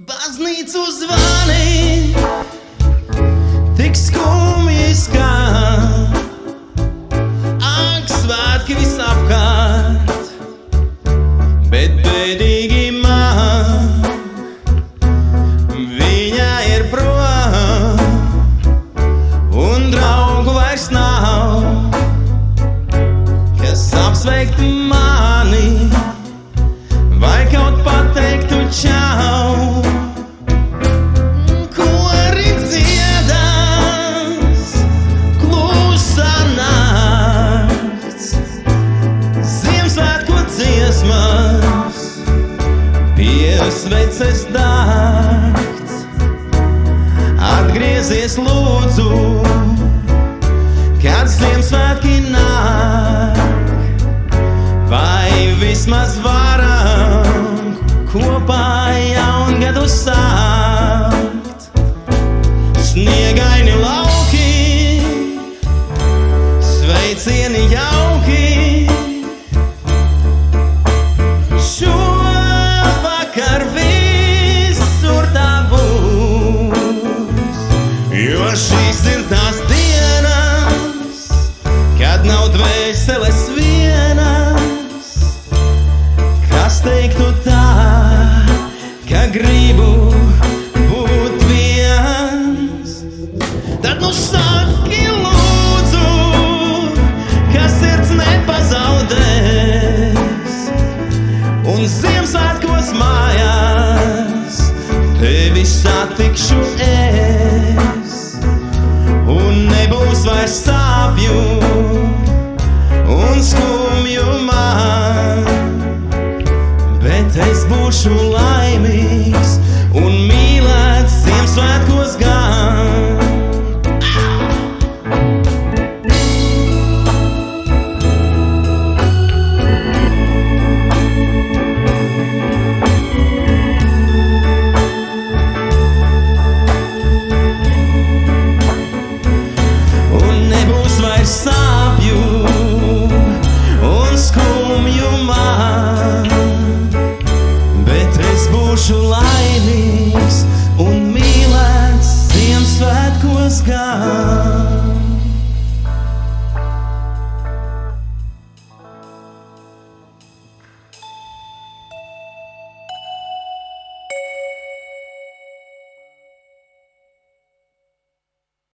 Baznīcu zvani tik skumji skan, ak, svētki visapkārt, bet bēdīgi man. Viņa ir prom un draugu vairs nav, kas apsveiktu mani vai kaut pateiktu čau. Sveces dārts, atgriezies lūdzu, kad Ziemassvētki nāk, vai vismaz